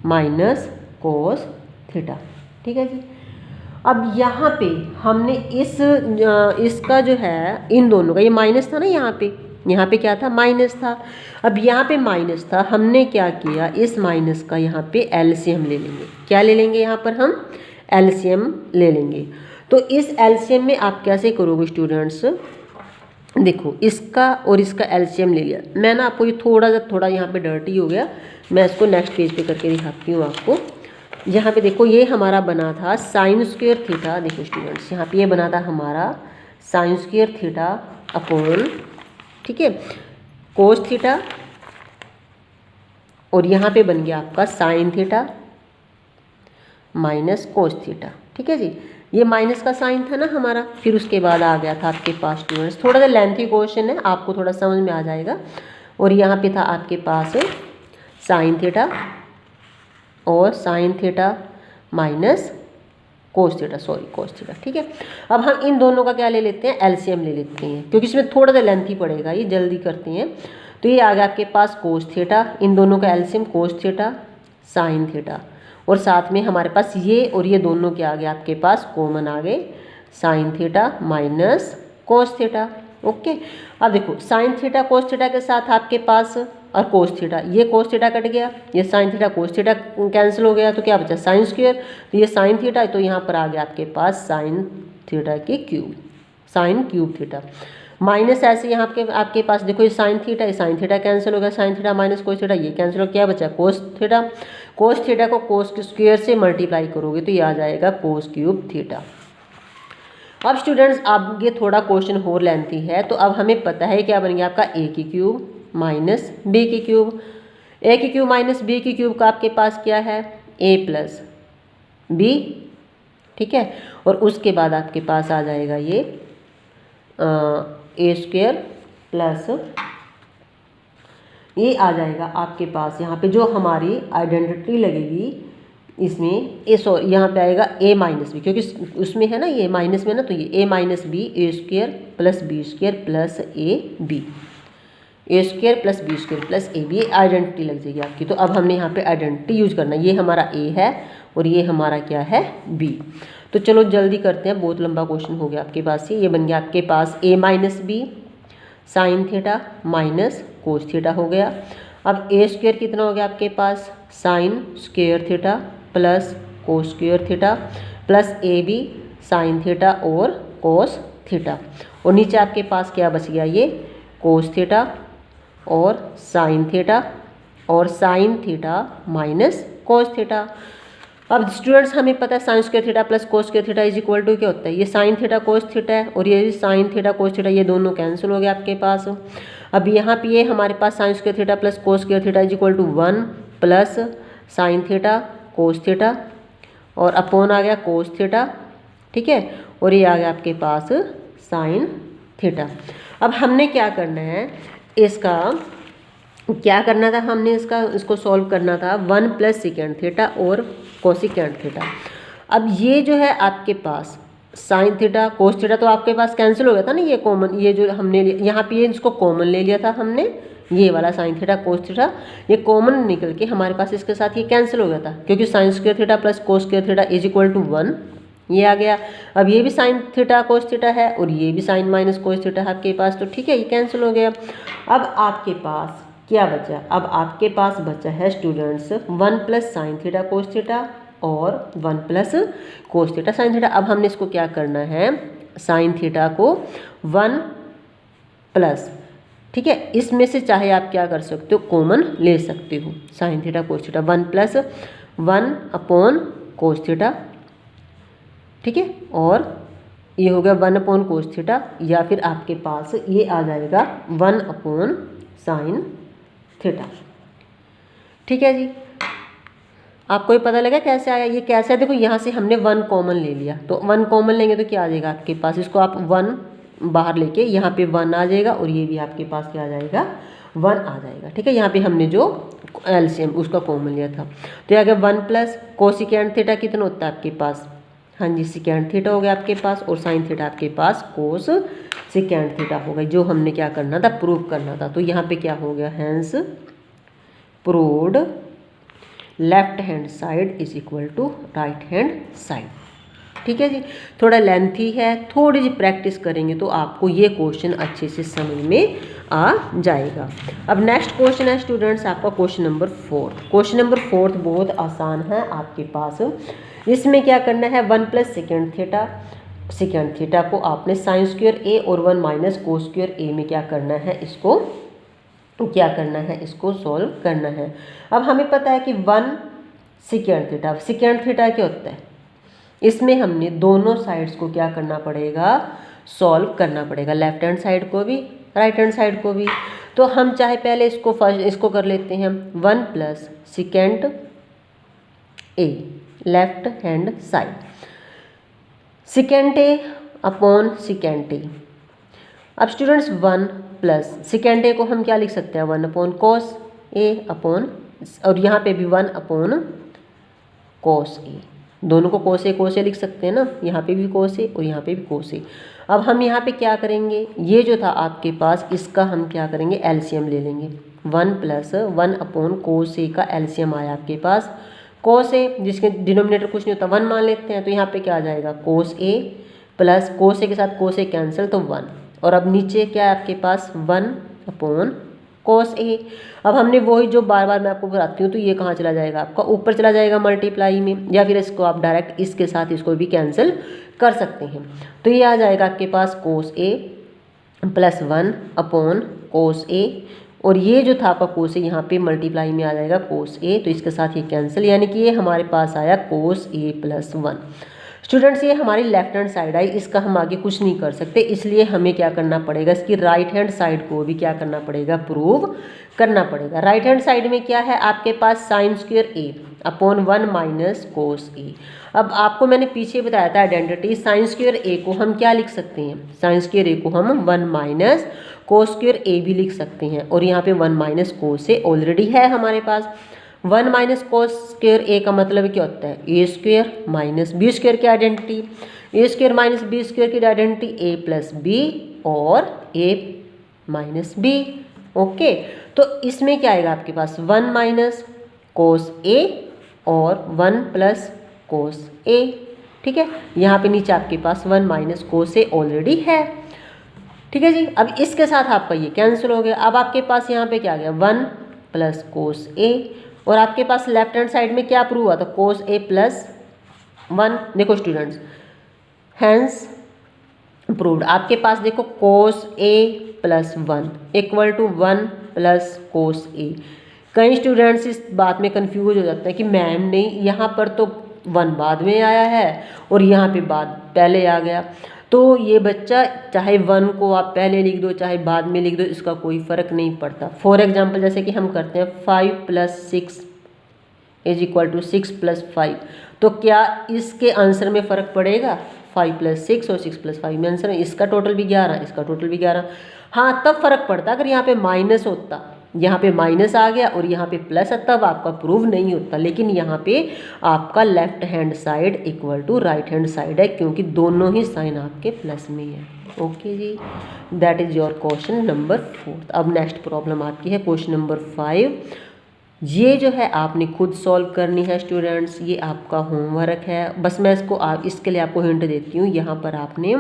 minus cos theta. ठीक है जी। अब यहाँ पे हमने इसका जो है इन दोनों का, ये माइनस था ना यहाँ पे क्या था, माइनस था। अब यहाँ पे माइनस था, हमने क्या किया, इस माइनस का यहाँ पे एलसीएम ले लेंगे। क्या ले लेंगे, यहाँ पर हम एलसीएम ले लेंगे। तो इस एलसीएम में आप कैसे करोगे स्टूडेंट्स, देखो इसका और इसका एलसीएम ले लिया मैं ना, आपको ये थोड़ा यहाँ पे डर्टी हो गया, मैं इसको नेक्स्ट पेज पे करके दिखाती हूँ आपको। यहाँ पे देखो ये हमारा बना था साइन स्क्वायर थीटा, देखो स्टूडेंट्स यहाँ पे ये बना था हमारा साइन स्क्वायर थीटा अपॉन, ठीक है, कोस थीटा, और यहाँ पे बन गया आपका sign theta minus cos theta. ठीक है जी, ये माइनस का साइन था ना हमारा, फिर उसके बाद आ गया था आपके पास स्टूडेंट्स, थोड़ा सा लेंथी क्वेश्चन है, आपको थोड़ा समझ में आ जाएगा। और यहाँ पे था आपके पास साइन थीटा और sine theta minus cos theta, sorry कोस थीटा। ठीक है, अब हम इन दोनों का क्या ले लेते हैं, एलसीएम ले लेते हैं, क्योंकि इसमें थोड़ा सा लेंथी पड़ेगा, ये जल्दी करते हैं। तो ये आ गया आपके पास कोस थीटा, इन दोनों का LCM cos theta sine theta, और साथ में हमारे पास ये और ये दोनों क्या आ गए आपके पास, कॉमन आ गए sign theta minus cos theta. Okay, अब देखो साइन थीटा कोस थीटा के साथ आपके पास और कोस थीटा, ये कोस थीटा कट गया, ये sign theta cos theta cancel हो गया, तो क्या बचा साइन स्क्वायर, तो ये साइन थीटा, तो यहाँ पर आ गया आपके पास साइन थीटा की cube, sine cube theta minus ऐसे यहाँ पे आपके पास देखो ये साइन थीटा कैंसिल हो गया, sign theta minus cos theta ये कैंसिल हो गया, क्या बचा कोस थीटा। कोस थीटा को कोस के स्क्वायर से मल्टीप्लाई करोगे तो ये आ जाएगा कोस क्यूब थीटा। अब स्टूडेंट्स अब ये थोड़ा क्वेश्चन और लेंथी है, तो अब हमें पता है क्या बन गया आपका ए की क्यूब माइनस बी की क्यूब। ए की क्यूब माइनस बी की क्यूब का आपके पास क्या है, ए प्लस बी। ठीक है, और उसके बाद आपके पास आ जाएगा ये ए स्क्वायर प्लस ये आ जाएगा आपके पास, यहाँ पे जो हमारी आइडेंटिटी लगेगी इसमें ए, सॉरी यहाँ पे आएगा ए माइनस बी, क्योंकि उसमें है ना ये माइनस में ना, तो ये A minus B A square plus B square plus A B, A square plus B square plus A B, identity लग जाएगी आपकी। तो अब हमने यहाँ पे आइडेंटिटी यूज करना है, ये हमारा ए है और ये हमारा क्या है बी। तो चलो जल्दी करते हैं, बहुत लंबा क्वेश्चन हो गया आपके पास ये बन गया आपके पास A minus B sine theta minus cos theta हो गया। अब ए स्क्वायर कितना हो गया आपके पास, sine square theta plus cos square theta plus A B sine theta और कोस थीटा, और नीचे आपके पास क्या बच गया, ये कोस थीटा और साइन थीटा और sine theta minus cos theta. अब स्टूडेंट्स हमें पता है sine square theta plus cos square theta is equal to क्या होता है, ये साइन थीटा कोस थीटा है और ये साइन थीटा कोस थीटा, ये दोनों कैंसिल हो गए आपके पास। अब यहाँ पे ये हमारे पास sine square theta plus cos square theta is equal to 1 plus sine theta cos theta और अपॉन आ गया कोस थीटा। ठीक है, और ये आ गया आपके पास साइन थीटा। अब हमने क्या करना है, इसका क्या करना था हमने, इसको सॉल्व करना था 1 प्लस सेकेंड थीटा और कोसिकेंड थीटा। अब ये जो है आपके पास साइन थीटा कोस थीटा तो आपके पास कैंसिल हो गया था ना, ये कॉमन, ये जो हमने यहाँ पे ये इसको कॉमन ले लिया था हमने, ये वाला साइन थीटा कोस थीटा ये कॉमन निकल के हमारे पास इसके साथ ये कैंसिल हो गया था, क्योंकि sine square theta plus cos square theta is equal to 1, ये आ गया। अब ये भी साइन थीटा कोस थीटा है और ये भी साइन माइनस कोस थीटा है आपके पास, तो ठीक है ये कैंसिल हो गया। अब आपके पास क्या बचा, अब आपके पास बचा है students 1 plus sine theta cos theta और 1 plus cos theta sine theta. अब हमने इसको क्या करना है, साइन थीटा को 1 प्लस, ठीक है, इसमें से चाहे आप क्या कर सकते हो, कॉमन ले सकते हो, sign theta cos theta 1 plus 1 upon cos theta, ठीक है, और ये हो गया 1 अपॉन कोस थीटा, या फिर आपके पास ये आ जाएगा 1 अपॉन साइन थीटा। ठीक है जी, आपको ये पता लगा कैसे आया, ये कैसे है, देखो यहाँ से हमने 1 कॉमन ले लिया, तो 1 कॉमन लेंगे तो क्या आ जाएगा आपके पास, इसको आप 1 बाहर लेके यहाँ पे 1 आ जाएगा और ये भी आपके पास क्या आ जाएगा 1 आ जाएगा। ठीक है, यहाँ पे हमने जो एलसीएम उसका कॉमन लिया था, तो ये आ गया 1 प्लस कोसिकेंड थीटा कितना होता है आपके पास, हाँ जी सिकेंड थीटा हो गया आपके पास, और साइन थीटा आपके पास कोस सिकेंड थीटा हो गया, जो हमने क्या करना था, प्रूव करना था। तो यहाँ पे क्या हो गया, hence proved left hand side is equal to right hand side. ठीक है जी, थोड़ा लेंथी है, थोड़ी सी प्रैक्टिस करेंगे तो आपको ये क्वेश्चन अच्छे से समझ में आ जाएगा। अब नेक्स्ट क्वेश्चन है स्टूडेंट्स आपका क्वेश्चन नंबर 4। क्वेश्चन नंबर 4 बहुत आसान है आपके पास। इसमें क्या करना है, 1 plus secant theta, second theta को आपने साइन स्क्वायर ए और 1 माइनस कोस स्क्वायर ए में क्या करना है, इसको क्या करना है, इसको सॉल्व करना है। अब हमें पता है कि 1 सेकेंड थीटा, सेकेंड थीटा क्या होता है, इसमें हमने दोनों साइड्स को क्या करना पड़ेगा, सॉल्व करना पड़ेगा, लेफ्ट हैंड साइड को भी राइट हैंड साइड को भी। तो हम चाहे पहले इसको फर्स्ट इसको कर लेते हैं, 1 प्लस सेकेंड ए लेफ्ट हैंड साइड, सेकेंड ए अपॉन सेकेंड ए। अब स्टूडेंट्स 1 प्लस सेकेंड ए को हम क्या लिख सकते हैं, 1 अपॉन कोस ए अपॉन, और यहाँ पे भी 1 अपॉन कोस ए, दोनों को कोस ए लिख सकते हैं ना, यहाँ पे भी कोस ए और यहाँ पे भी कोस ए। अब हम यहाँ पे क्या करेंगे, ये जो था आपके पास इसका हम क्या करेंगे, एलसीएम ले लेंगे। 1 प्लस 1 अपॉन कोस ए का एलसीएम आया आपके पास, कोस ए जिसके डिनोमिनेटर कुछ नहीं होता 1 मान लेते हैं, तो यहाँ पे क्या आ जाएगा, कोस ए प्लस कोस ए के साथ कोस ए कैंसिल तो 1, और अब नीचे क्या है आपके पास 1 अपॉन कोस ए। अब हमने वही जो बार बार मैं आपको बताती हूँ, तो ये कहाँ चला जाएगा आपका, ऊपर चला जाएगा मल्टीप्लाई में, या फिर इसको आप डायरेक्ट इसके साथ इसको भी कैंसिल कर सकते हैं। तो ये आ जाएगा आपके पास कोस ए प्लस 1 अपॉन कोस ए, और ये जो था आपका कोस ए यहाँ पे मल्टीप्लाई में आ जाएगा कोस ए, तो इसके साथ ये कैंसिल, यानी कि ये हमारे पास आया कोस ए प्लस 1। स्टूडेंट्स ये हमारी लेफ्ट हैंड साइड आई, इसका हम आगे कुछ नहीं कर सकते, इसलिए हमें क्या करना पड़ेगा, इसकी राइट हैंड साइड को भी क्या करना पड़ेगा, प्रूव करना पड़ेगा। राइट हैंड साइड में क्या है आपके पास, साइन स्क्वायर ए अपॉन 1 माइनस कोस ए। अब आपको मैंने पीछे बताया था आइडेंटिटी, साइन स्क्वायर ए को हम क्या लिख सकते हैं, साइन स्क्वायर ए को हम 1 माइनस कोस स्क्वायर ए भी लिख सकते हैं, और यहाँ पे 1 माइनस कोस ए ऑलरेडी है हमारे पास। 1 माइनस कोस स्क्वायर ए का मतलब क्या होता है, ए स्क्वायर माइनस बी स्क्वायर की आइडेंटिटी, ए स्क्वायर माइनस बी स्क्वायर की आइडेंटिटी ए प्लस बी और ए माइनस बी। ओके, तो इसमें क्या आएगा आपके पास, 1 माइनस कोस ए और 1 प्लस कोस ए। ठीक है, यहाँ पे नीचे आपके पास 1 माइनस कोस ए ऑलरेडी है। ठीक है जी, अब इसके साथ आपका ये कैंसिल हो गया। अब आपके पास यहाँ पे क्या आ गया, 1 प्लस कोस ए, और आपके पास लेफ्ट हैंड साइड में क्या प्रूव हुआ था, कोस ए प्लस 1। देखो स्टूडेंट्स, हैंस प्रूव्ड, आपके पास देखो cos A plus 1 equal to 1 plus cos A. कई स्टूडेंट्स इस बात में कंफ्यूज हो जाते हैं कि मैम नहीं, यहाँ पर तो 1 बाद में आया है और यहाँ पे बाद पहले आ गया, तो ये बच्चा चाहे 1 को आप पहले लिख दो चाहे बाद में लिख दो, इसका कोई फ़र्क नहीं पड़ता। फॉर एग्जांपल जैसे कि हम करते हैं 5 plus 6 is equal to 6 plus 5, तो क्या इसके आंसर में फ़र्क पड़ेगा, 5 प्लस 6 और 6 प्लस 5 में आंसर है, इसका टोटल भी 11, इसका टोटल भी 11। हाँ तब फ़र्क पड़ता अगर यहाँ पे माइनस होता, यहाँ पे माइनस आ गया और यहाँ पे प्लस, तब आपका प्रूव नहीं होता। लेकिन यहाँ पे आपका left hand side equal to right hand side है, क्योंकि दोनों ही साइन आपके प्लस में है। ओके जी, that is your question number 4। अब नेक्स्ट प्रॉब्लम आपकी है क्वेश्चन नंबर 5। ये जो है आपने खुद सॉल्व करनी है स्टूडेंट्स, ये आपका होमवर्क है। बस मैं इसके लिए आपको हिंट देती हूँ। यहाँ पर आपने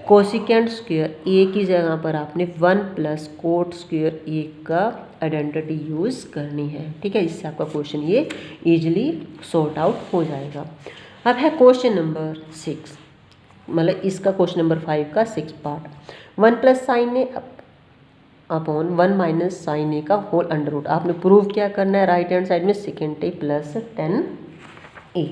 कोसिकेंट स्क्वायर ए की जगह पर आपने 1 प्लस कोट स्क्वायर ए का आइडेंटिटी यूज़ करनी है, ठीक है। इससे आपका क्वेश्चन ये इजीली सॉर्ट आउट हो जाएगा। अब है क्वेश्चन नंबर 6, मतलब इसका क्वेश्चन नंबर 5 का 6 part. 1 plus sine A upon 1 minus sign ए का होल अंडर रूट। आपने प्रूव क्या करना है, राइट हैंड साइड में सेकेंड ए प्लस 10 ए।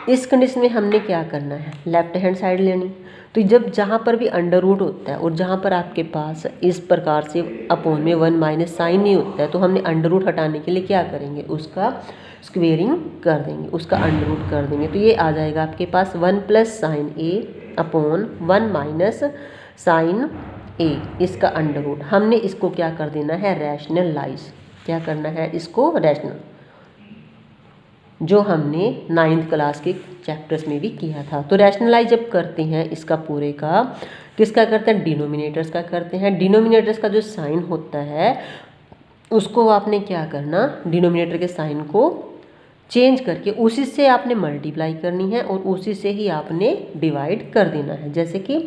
इस कंडीशन में हमने क्या करना है, लेफ्ट हैंड साइड लेनी। तो जब जहाँ पर भी अंडर रूट होता है और जहाँ पर आपके पास इस प्रकार से अपॉन में 1 माइनस साइन ए होता है, तो हमने अंडर रूट हटाने के लिए क्या करेंगे, उसका स्क्वेयरिंग कर देंगे, उसका अंडर रूट कर देंगे। तो ये आ जाएगा आपके पास 1 plus sine A upon 1 minus sign ए, इसका अंडर रूट। हमने इसको क्या कर देना है, रैशनलाइज। क्या करना है इसको, रैशनल, जो हमने 9th क्लास के चैप्टर्स में भी किया था। तो रैशनलाइज जब करते हैं इसका पूरे का, किसका करते हैं, डिनोमिनेटर्स का करते हैं। डिनोमिनेटर्स का जो साइन होता है उसको आपने क्या करना, डिनोमिनेटर के साइन को चेंज करके उसी से आपने मल्टीप्लाई करनी है और उसी से ही आपने डिवाइड कर देना है। जैसे कि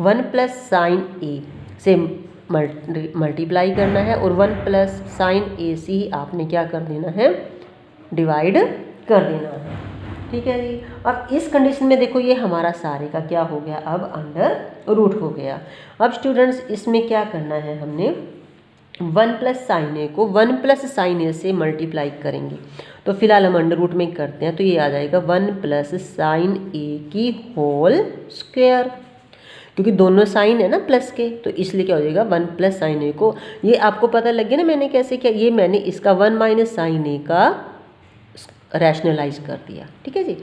1 प्लस साइन ए से मल्टीप्लाई करना है और 1 प्लस साइन ए से ही आपने क्या कर देना है, डिवाइड कर देना है, ठीक है जी। अब इस कंडीशन में देखो ये हमारा सारे का क्या हो गया, अब अंडर रूट हो गया। अब स्टूडेंट्स इसमें क्या करना है, हमने 1 प्लस साइन ए को 1 प्लस साइन ए से मल्टीप्लाई करेंगे। तो फिलहाल हम अंडर रूट में करते हैं, तो ये आ जाएगा 1 प्लस साइन ए की होल स्क्वायर, क्योंकि दोनों साइन है ना प्लस के, तो इसलिए क्या हो जाएगा 1 प्लस साइन ए को। ये आपको पता लग गया ना मैंने कैसे किया, ये मैंने इसका 1 माइनस साइन ए का रैशनलाइज कर दिया, ठीक है जी।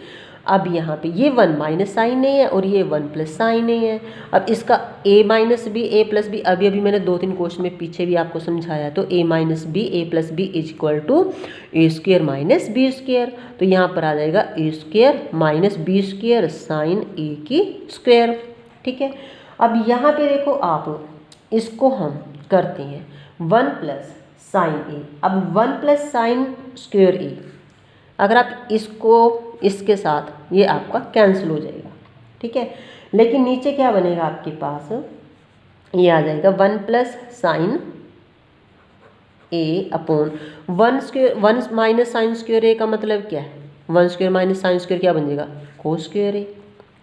अब यहाँ पे ये 1 माइनस साइन ए है और ये 1 प्लस साइन ए है। अब इसका a minus B A plus B, अभी मैंने 2-3 क्वेश्चन में पीछे भी आपको समझाया, तो a minus B A plus B is equal to A square minus B square. तो यहाँ पर आ जाएगा A square minus B square sine A की स्क्वेयर, ठीक है। अब यहाँ पे देखो आप इसको हम करते हैं 1 प्लस साइन ए। अब 1 प्लस साइन स्क्वेयर ए, अगर आप इसको इसके साथ, ये आपका कैंसिल हो जाएगा, ठीक है। लेकिन नीचे क्या बनेगा आपके पास, ये आ जाएगा 1 plus sine A upon 1 square, 1 minus sine square A का मतलब क्या है, 1 स्क्वेयर माइनस साइन स्क्वेयर क्या बन जाएगा, कोस स्क्वेयर ए,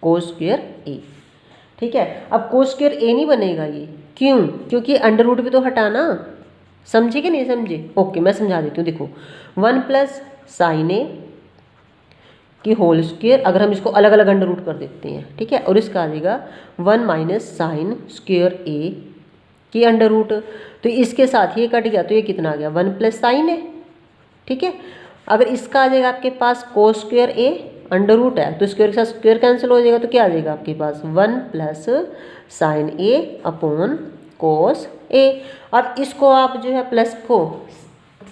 कोस स्क्वेयर ए, ठीक है। अब कोस स्क्वेयर ए नहीं बनेगा ये, क्यों, क्योंकि अंडर रूट भी तो हटाना, समझे कि नहीं समझे। ओके मैं समझा देती हूँ। देखो 1 प्लस साइन ए की होल स्क्वेयर, अगर हम इसको अलग अलग अंडर रूट कर देते हैं, ठीक है, और इसका आ जाएगा 1 माइनस साइन स्क्वेयर ए की अंडर रूट। तो इसके साथ ये कट गया, तो ये कितना आ गया 1 प्लस साइन ए, ठीक है। अगर इसका आ जाएगा आपके पास कोस स्क्वेयर ए, अंडर रूट है तो स्क्वेयर के साथ स्क्वेयर कैंसिल हो जाएगा, तो क्या आ जाएगा आपके पास 1 plus sine A upon cos ए। अब इसको आप जो है प्लस को,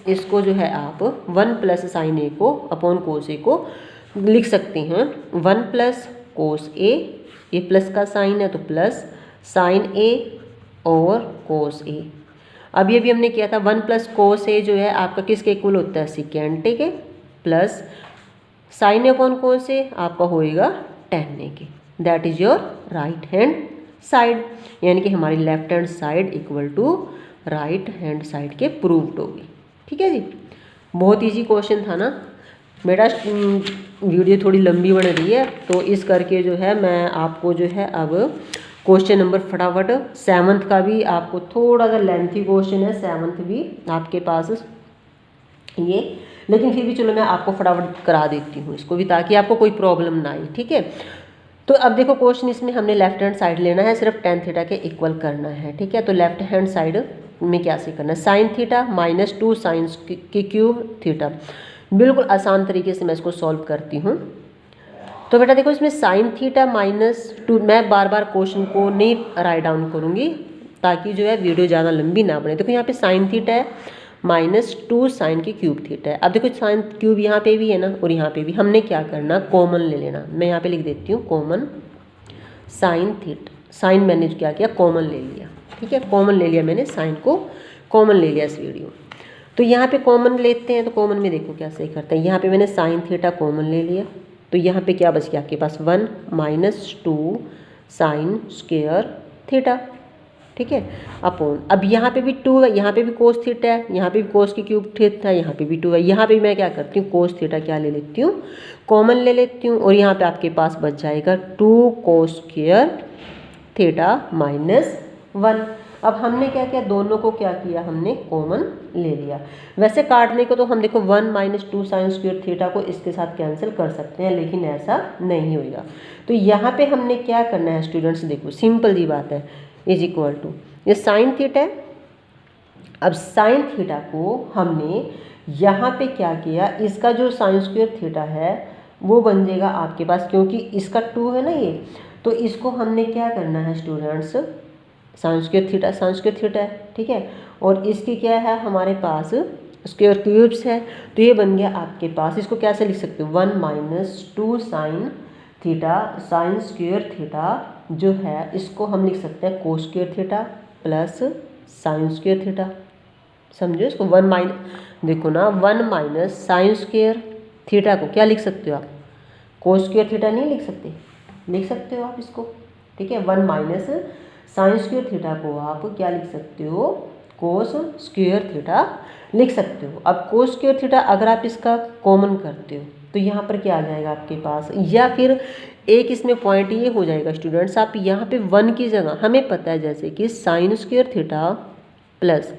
इसको जो है आप 1 प्लस साइन ए को अपॉन कोस ए को लिख सकते हैं 1 प्लस कोस ए, ये प्लस का साइन है तो प्लस साइन ए और कोस ए। अभी हमने किया था 1 प्लस कोस ए जो है आपका किसके इक्वल होता है, सेकेंड के, plus sine A upon cos A आपका होएगा tan ए के। That is your right hand side, यानी कि हमारी left hand side equal to right hand side के प्रूव्ड होगी, ठीक है जी। बहुत इजी क्वेश्चन था ना। मेरा वीडियो थोड़ी लंबी बन रही है तो इस करके जो है मैं आपको जो है अब क्वेश्चन नंबर फटाफट 7th का भी आपको थोड़ा सा लेंथी क्वेश्चन है, 7th भी आपके पास ये, लेकिन फिर भी चलो मैं आपको फटाफट करा देती हूँ इसको भी, ताकि आपको कोई प्रॉब्लम ना आए, ठीक है। तो अब देखो क्वेश्चन इसमें हमने लेफ्ट हैंड साइड लेना है, सिर्फ tan थीटा के इक्वल करना है, ठीक है। तो लेफ्ट हैंड साइड में क्या से करना है, साइन थीटा माइनस 2 साइन की क्यूब थीटा। बिल्कुल आसान तरीके से मैं इसको सॉल्व करती हूँ। तो बेटा देखो इसमें साइन थीटा माइनस 2, मैं बार बार क्वेश्चन को नहीं राइट डाउन करूँगी ताकि जो है वीडियो ज़्यादा लंबी ना बने। देखो यहाँ पे साइन थीटा है माइनस 2 साइन की क्यूब थीटा है। अब देखो साइन क्यूब यहाँ पे भी है ना और यहाँ पे भी, हमने क्या करना, कॉमन ले लेना। मैं यहाँ पे लिख देती हूँ कॉमन साइन थीटा। साइन मैंने क्या किया, कॉमन ले लिया। ठीक है, कॉमन ले लिया मैंने, साइन को कॉमन ले लिया इस वीडियो। तो यहाँ पे कॉमन लेते हैं, तो कॉमन में देखो क्या सही करते हैं। यहाँ पे मैंने साइन थीटा कॉमन ले लिया, तो यहाँ पे क्या बच गया आपके पास, 1 माइनस 2 साइन स्क्वायर थीटा। ठीक है, अपॉन, अब यहाँ पे भी 2 है, यहाँ पे भी कोस थीटा है, यहाँ पे भी कोस की क्यूब थीटा है, यहाँ पे भी 2 है। यहाँ पे मैं क्या करती हूँ, कोस थीटा क्या ले लेती हूँ, कॉमन ले लेती हूँ, और यहाँ पे आपके पास बच जाएगा 2 कोस स्क्वायर थीटा माइनस 1। अब हमने क्या किया, दोनों को क्या किया, हमने कॉमन ले लिया। वैसे काटने को तो हम देखो 1 माइनस 2 साइन स्क्वायर थीटा को इसके साथ कैंसिल कर सकते हैं, लेकिन ऐसा नहीं होगा। तो यहाँ पे हमने क्या करना है स्टूडेंट्स, देखो सिंपल जी बात है, इज इक्वल टू, ये साइन थीटा है। अब साइन थीटा को हमने यहाँ पे क्या किया, इसका जो साइन स्क्वायर थीटा है वो बन जाएगा आपके पास, क्योंकि इसका 2 है ना ये, तो इसको हमने क्या करना है स्टूडेंट्स, साइन स्क्वायर थीटा है। ठीक है, और इसकी क्या है हमारे पास, स्क्वायर क्यूब्स है, तो ये बन गया आपके पास, इसको कैसे लिख सकते हो, 1 minus 2 sine theta, sine square theta जो है इसको हम लिख सकते हैं कोस square theta plus sign square theta. समझो इसको, 1 माइनस, देखो ना 1 माइनस साइन स्क्वायर थीटा को क्या लिख सकते हो आप, कोस स्क्वायर थीटा नहीं लिख सकते, लिख सकते हो आप इसको। ठीक है, 1 माइनस साइन स्क्वायर थीटा को आप क्या लिख सकते हो, कोस स्क्वायर थीटा लिख सकते हो। अब कोस स्क्वायर थीटा अगर आप इसका कॉमन करते हो तो यहाँ पर क्या आ जाएगा आपके पास, या फिर एक इसमें पॉइंट ये हो जाएगा स्टूडेंट्स, आप यहाँ पे 1 की जगह, हमें पता है जैसे कि sine square theta plus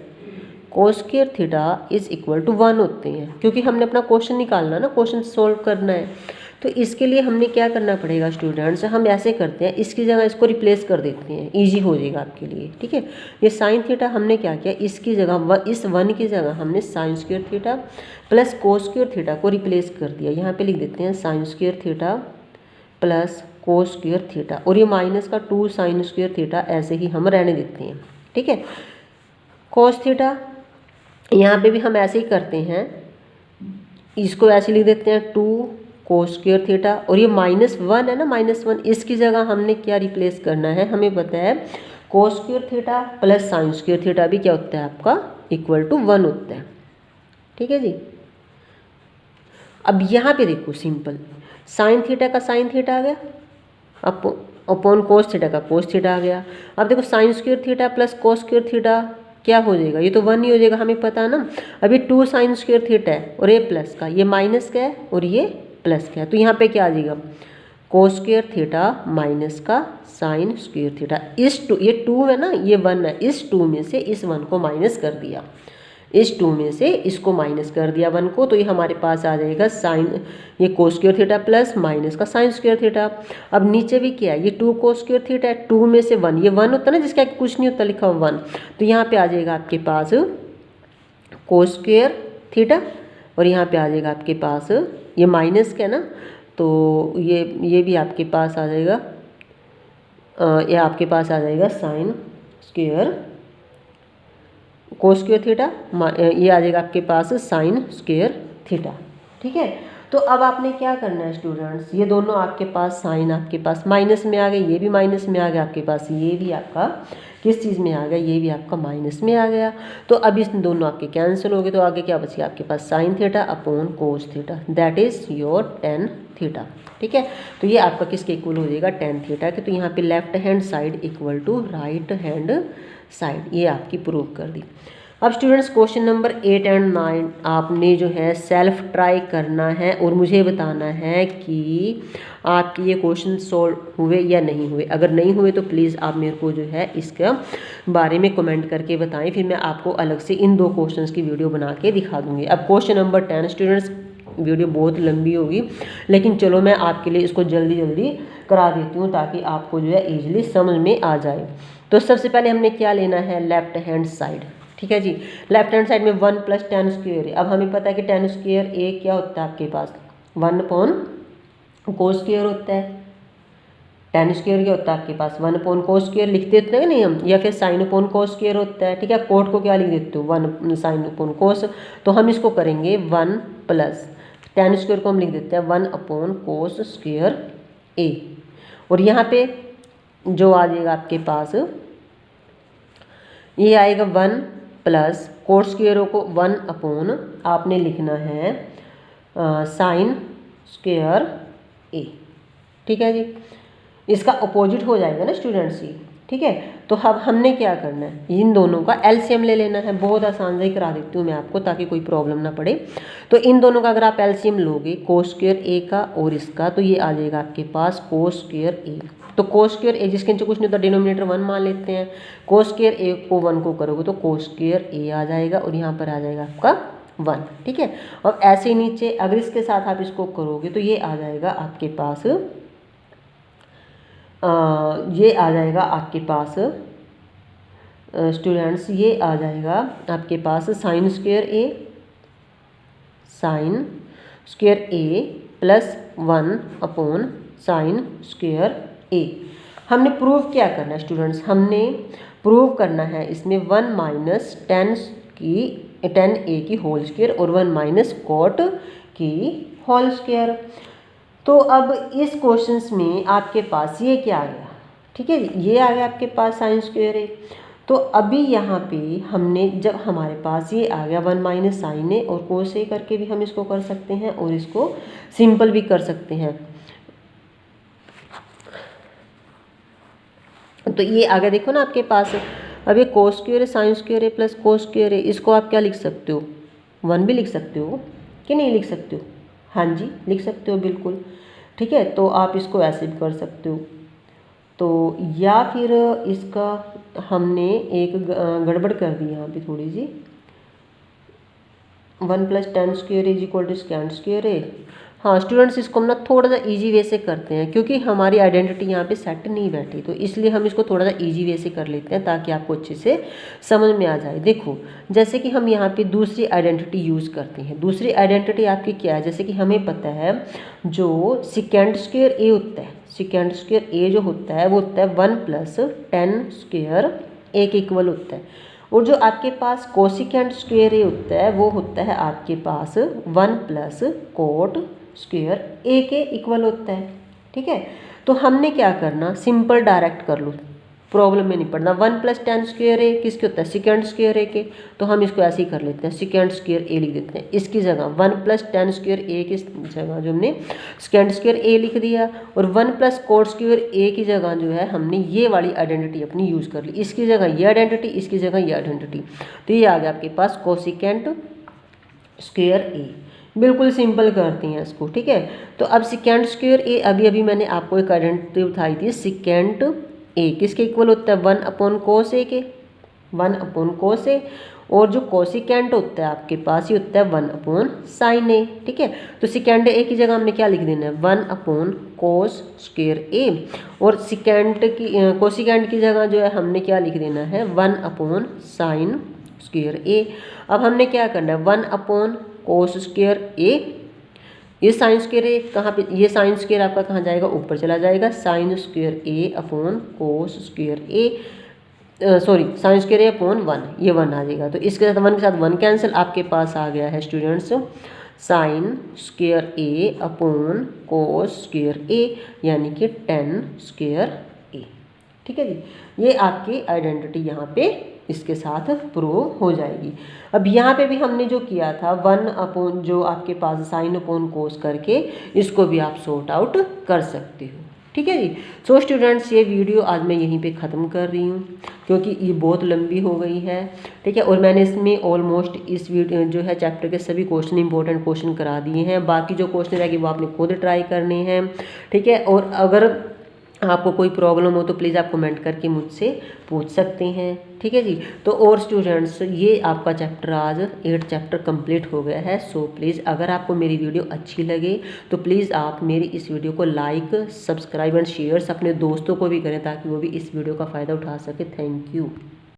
cos square theta is equal to 1 होते हैं, क्योंकि हमने अपना क्वेश्चन निकालना ना, क्वेश्चन सोल्व करना है। तो इसके लिए हमने क्या करना पड़ेगा स्टूडेंट्स, हम ऐसे करते हैं, इसकी जगह इसको रिप्लेस कर देते हैं, इजी हो जाएगा आपके लिए। ठीक है, ये साइन थीटा हमने क्या किया, इसकी जगह इस 1 की जगह हमने sign square theta plus cos square theta को रिप्लेस कर दिया। यहाँ पे लिख देते हैं sign square theta plus cos square theta, और ये माइनस का 2 साइन स्क्वायर थीटा ऐसे ही हम रहने देते हैं। ठीक है, कोस थीटा यहाँ पे भी हम ऐसे ही करते हैं, इसको ऐसे लिख देते हैं 2 कोस स्क्वायर थीटा, और ये -1 है ना, -1, इसकी जगह हमने क्या रिप्लेस करना है, हमें पता है कोस square theta plus sign square theta भी क्या होता है आपका, इक्वल टू 1 होता है। ठीक है जी, अब यहाँ पे देखो सिंपल, साइन थीटा का साइन थीटा आ गया, अपॉन कोस थीटा का कोस थीटा आ गया। अब देखो sign square theta plus cos square theta क्या हो जाएगा, ये तो 1 ही हो जाएगा, हमें पता है ना। अभी 2 साइन स्क्वायर थीटा है और ये प्लस का, ये माइनस का है और ये प्लस का है, तो यहाँ पे क्या आ जाएगा, कोस स्क्वायर थीटा माइनस का साइन स्क्वायर थीटा। ये 2 है ना, ये 1 है, इस 2 में से इस 1 को माइनस कर दिया, इस 2 में से इसको माइनस कर दिया 1 को, तो ये हमारे पास आ जाएगा साइन, ये कोस स्क्वायर थीटा प्लस माइनस का साइन स्क्वायर थीटा। अब नीचे भी क्या है, ये 2 कोस स्क्वायर थीटा है, 2 में से 1, ये 1 होता है ना जिसका कुछ नहीं होता लिखा हुआ 1, तो यहाँ पे आ जाएगा आपके पास कोस स्क्वायर थीटा, और यहाँ पे आ जाएगा आपके पास, ये माइनस का है ना, तो ये भी आपके पास आ जाएगा, ये आपके पास आ जाएगा साइन स्क्वायर कोस स्क्वायर थीटा, ये आ जाएगा आपके पास साइन स्क्वायर थीटा। ठीक है, तो अब आपने क्या करना है स्टूडेंट्स, ये दोनों आपके पास साइन आपके पास माइनस में आ गए, ये भी माइनस में आ गया आपके पास, ये भी आपका किस चीज़ में आ गया, ये भी आपका माइनस में आ गया। तो अब इस दोनों आपके कैंसिल हो गए, तो आगे क्या बच गया आपके पास, sine theta upon cos theta, that is your tan theta. ठीक है, तो ये आपका किसके इक्वल हो जाएगा, टेन थीटा के। तो यहाँ पे left hand side equal to right hand side, ये आपकी प्रूव कर दी। अब स्टूडेंट्स क्वेश्चन नंबर 8 और 9 आपने जो है सेल्फ ट्राई करना है और मुझे बताना है कि आपके ये क्वेश्चन सॉल्व हुए या नहीं हुए। अगर नहीं हुए तो प्लीज़ आप मेरे को जो है इसका बारे में कमेंट करके बताएं, फिर मैं आपको अलग से इन 2 क्वेश्चंस की वीडियो बना के दिखा दूँगी। अब क्वेश्चन नंबर 10 स्टूडेंट्स, वीडियो बहुत लंबी होगी, लेकिन चलो मैं आपके लिए इसको जल्दी जल्दी करा देती हूँ ताकि आपको जो है ईजिली समझ में आ जाए। तो सबसे पहले हमने क्या लेना है, लेफ्ट हैंड साइड। ठीक है जी, लेफ्ट हैंड साइड में 1 प्लस टेन स्क्वायर है। अब हमें पता है कि टेन स्क्वायर ए क्या होता है आपके पास, 1 अपॉन कोस स्क्वायर होता है। टेन स्क्वायर क्या होता है आपके पास 1 अपॉन कोस स्क्वायर लिख देते हैं नहीं हम, या फिर साइन अपॉन कोस स्क्वायर होता है, ठीक है। कोट को क्या लिख देते हो 1 साइन अपॉन कोस, तो हम इसको करेंगे 1 प्लस टेन स्क्वायर को हम लिख देते हैं 1 अपॉन कोस स्क्वायर ए, और यहाँ पे जो आ जाएगा आपके पास ये आएगा 1 प्लस कोट स्क्वायर को 1 अपॉन आपने लिखना है साइन स्क्वायर ए, ठीक है जी। इसका अपोजिट हो जाएगा ना स्टूडेंट्स ही, ठीक है। तो अब हमने क्या करना है, इन दोनों का एलसीएम ले लेना है। बहुत आसान से ही करा देती हूँ मैं आपको ताकि कोई प्रॉब्लम ना पड़े। तो इन दोनों का अगर आप एलसीएम लोगे कोस स्क्वायर ए का और इसका, तो ये आ जाएगा आपके पास कोस स्क्वायर ए। तो कोस स्क्वायर ए जिसके नीचे कुछ नहीं होता डिनोमिनेटर 1 मान लेते हैं, कोस स्क्वायर ए को 1 को करोगे तो कोस स्क्वायर ए आ जाएगा और यहाँ पर आ जाएगा आपका 1, ठीक है। और ऐसे ही नीचे अगर इसके साथ आप इसको करोगे तो ये आ जाएगा आपके पास ये आ जाएगा आपके पास स्टूडेंट्स, ये आ जाएगा आपके पास sine square A plus 1 upon sign square ए। हमने प्रूव क्या करना है स्टूडेंट्स, हमने प्रूव करना है इसमें 1 माइनस टेन ए की होल स्क्वायर और 1 माइनस कॉट की होल स्क्वायर। तो अब इस क्वेश्चंस में आपके पास ये क्या आ गया, ठीक है, ये आ गया आपके पास साइन स्क्वायर ए। तो अभी यहाँ पे हमने जब हमारे पास ये आ गया 1 माइनस साइन ए और कोस ए करके भी हम इसको कर सकते हैं और इसको सिंपल भी कर सकते हैं। तो ये आ गया देखो ना आपके पास। अब ये कोस स्क्वायर है sine square A plus cos square है, इसको आप क्या लिख सकते हो 1 भी लिख सकते हो कि नहीं लिख सकते हो, हाँ जी लिख सकते हो बिल्कुल, ठीक है। तो आप इसको ऐसे भी कर सकते हो। तो या फिर इसका हमने एक गड़बड़ कर दी यहाँ पे थोड़ी सी, 1 plus tan square is equal to second square A. हाँ स्टूडेंट्स इसको हम ना थोड़ा सा इजी वे से करते हैं क्योंकि हमारी आइडेंटिटी यहाँ पे सेट नहीं बैठी, तो इसलिए हम इसको थोड़ा सा इजी वे से कर लेते हैं ताकि आपको अच्छे से समझ में आ जाए। देखो जैसे कि हम यहाँ पे दूसरी आइडेंटिटी यूज़ करते हैं। दूसरी आइडेंटिटी आपकी क्या है, जैसे कि हमें पता है जो सेकेंड स्क्वायर ए होता है, सेकेंड स्क्वायर ए जो होता है वो होता है 1 प्लस टेन स्क्वायर ए के इक्वल होता है, और जो आपके पास कोसिकेंड स्क्वायर ए होता है वो होता है आपके पास 1 प्लस कोट स्क्वायर ए के इक्वल होता है, ठीक है। तो हमने क्या करना, सिंपल डायरेक्ट कर लो, प्रॉब्लम में नहीं पड़ना। 1 प्लस टेन स्क्वायर ए किसके होता है, सेकेंड स्क्वायर ए के, तो हम इसको ऐसे ही कर लेते हैं, सेकेंड स्क्वायर ए लिख देते हैं। इसकी जगह 1 प्लस टेन स्क्वायर ए की जगह जो हमने सेकेंड स्क्वायर ए लिख दिया, और 1 प्लस कोट स्क्वायर ए की जगह जो है हमने ये वाली आइडेंटिटी अपनी यूज़ कर ली। इसकी जगह ये आइडेंटिटी, इसकी जगह ये आइडेंटिटी, तो ये आ गया आपके पास कोसिकेंड स्क्वायर ए। बिल्कुल सिंपल करती हैं इसको, ठीक है। तो अब सेकेंड स्क्वायर ए, अभी मैंने आपको एक आइडेंटिटी बताई थी, सेकेंड ए किसके इक्वल होता है 1 अपॉन कोस ए के, 1 अपॉन कोस ए, और जो कोसिकेंट होता है आपके पास ये होता है 1 अपॉन साइन ए, ठीक है। तो सेकेंड ए की जगह हमने क्या लिख देना है 1 अपॉन कोस स्क्वायर ए, और कोसिकेंट की जगह जो है हमने क्या लिख देना है 1 अपॉन साइन स्क्वायर ए। अब हमने क्या करना है 1 अपॉन कोस स्क्वायर ए, ये साइन स्क्वायर ए कहाँ पे, ये साइन स्क्वायर आपका कहाँ जाएगा, ऊपर चला जाएगा, साइन स्क्वायर ए अपॉन कोस स्क्वायर ए, सॉरी साइन स्क्वायर ए अपॉन 1, ये 1 आ जाएगा। तो इसके साथ 1 के साथ 1 कैंसिल, आपके पास आ गया है स्टूडेंट्स साइन स्क्वायर ए अपॉन कोस स्क्वायर ए, यानी कि टेन स्क्वायर ए, ठीक है जी। ये आपकी आइडेंटिटी यहाँ पे इसके साथ प्रूव हो जाएगी। अब यहाँ पे भी हमने जो किया था 1 अपॉन जो आपके पास साइन अपॉन कोस करके, इसको भी आप सॉर्ट आउट कर सकते हो, ठीक है जी। सो स्टूडेंट्स ये वीडियो आज मैं यहीं पे ख़त्म कर रही हूँ क्योंकि ये बहुत लंबी हो गई है, ठीक है। और मैंने इसमें ऑलमोस्ट इस वीडियो जो है चैप्टर के सभी क्वेश्चन इंपॉर्टेंट क्वेश्चन करा दिए हैं। बाकी जो क्वेश्चन रहेंगे वो आपने खुद ट्राई करने हैं, ठीक है। और अगर आपको कोई प्रॉब्लम हो तो प्लीज़ आप कमेंट करके मुझसे पूछ सकते हैं, ठीक है जी। तो और स्टूडेंट्स ये आपका चैप्टर आज 8 चैप्टर कंप्लीट हो गया है। सो प्लीज़ अगर आपको मेरी वीडियो अच्छी लगे तो प्लीज़ आप मेरी इस वीडियो को लाइक, सब्सक्राइब एंड शेयर्स अपने दोस्तों को भी करें ताकि वो भी इस वीडियो का फ़ायदा उठा सके। Thank you.